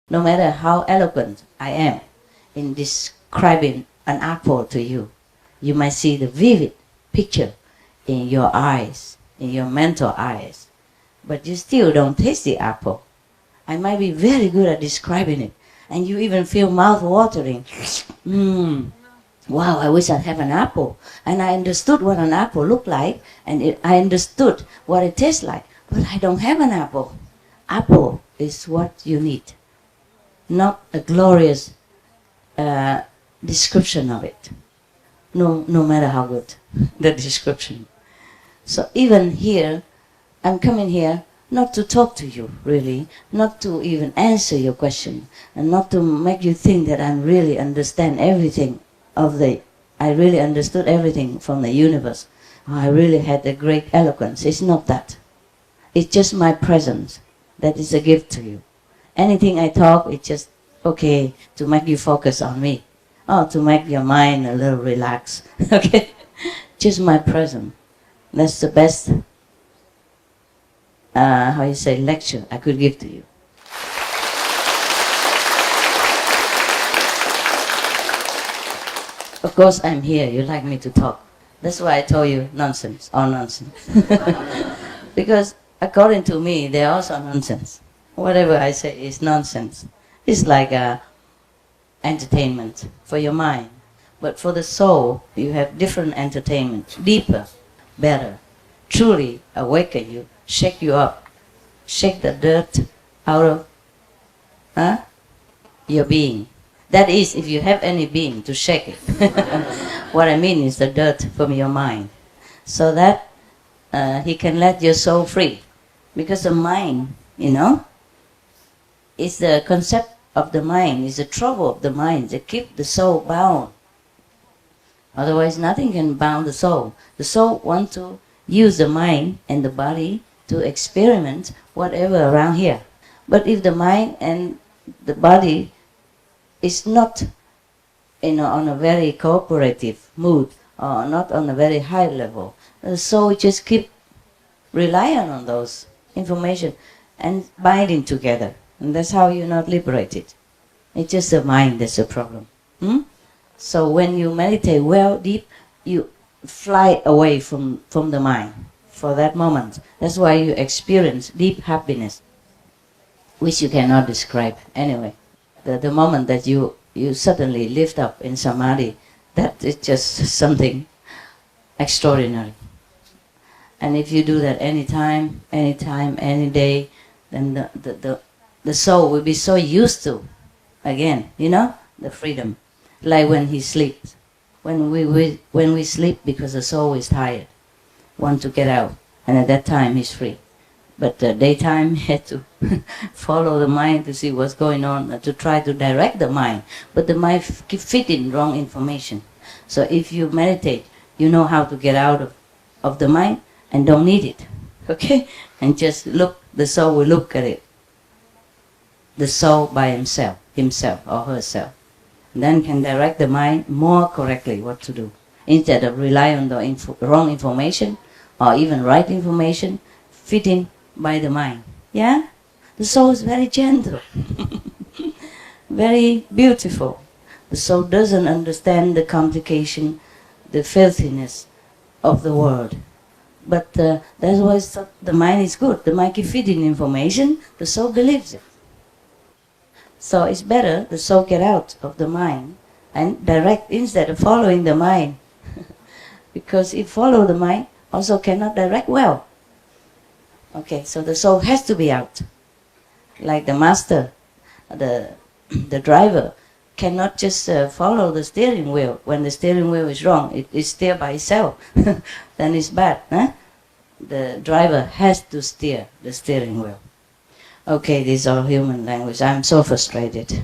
No matter how eloquent I am in describing an apple to you, you might see the vivid picture in your eyes, in your mental eyes, but you still don't taste the apple. I might be very good at describing it, and you even feel mouth-watering. Wow, I wish I'd have an apple. And I understood what an apple looked like, and I understood what it tastes like, but I don't have an apple. Apple is what you need, not a glorious description of it, no matter how good the description. So even here, I'm coming here not to talk to you, really, not to even answer your question, and not to make you think that I really understand everything I really understood everything from the universe. I really had a great eloquence. It's not that. It's just my presence that is a gift to you. Anything I talk, it's just okay to make you focus on me, or to make your mind a little relaxed. Okay, just my presence. That's the best, lecture I could give to you. Of course, I'm here. You like me to talk. That's why I told you nonsense, all nonsense. Because according to me, they're also nonsense. Whatever I say is nonsense. It's like entertainment for your mind. But for the soul, you have different entertainment, deeper, better, truly awaken you, shake you up, shake the dirt out of your being. That is, if you have any being to shake it. What I mean is the dirt from your mind. So that he can let your soul free. Because the mind, is the concept of the mind, is the trouble of the mind that keeps the soul bound. Otherwise, nothing can bound the soul. The soul wants to use the mind and the body to experiment whatever around here. But if the mind and the body is not on a very cooperative mood, or not on a very high level, the soul just keep relying on those information and binding together. And that's how you're not liberated. It's just the mind that's the problem. So when you meditate well, deep, you fly away from the mind for that moment. That's why you experience deep happiness, which you cannot describe anyway. The moment that you suddenly lift up in samadhi, that is just something extraordinary. And if you do that anytime, any day, then the soul will be so used to, again, the freedom. Like when he sleeps. When we sleep because the soul is tired, want to get out, and at that time he's free. But daytime he had to follow the mind to see what's going on, to try to direct the mind. But the mind keep fitting wrong information. So if you meditate, you know how to get out of the mind and don't need it. Okay? And just look, the soul will look at it. The soul by himself or herself. Then can direct the mind more correctly what to do. Instead of relying on the wrong information or even right information, fitting by the mind. Yeah? The soul is very gentle. Very beautiful. The soul doesn't understand the complication, the filthiness of the world. But that's why the mind is good. The mind keeps feeding information, the soul believes it. So it's better the soul get out of the mind and direct instead of following the mind. Because if follow the mind, also cannot direct well. Okay, so the soul has to be out. Like the master, the driver, cannot just follow the steering wheel. When the steering wheel is wrong, it is steered by itself. Then it's bad. The driver has to steer the steering wheel. Okay, these are human language. I'm so frustrated.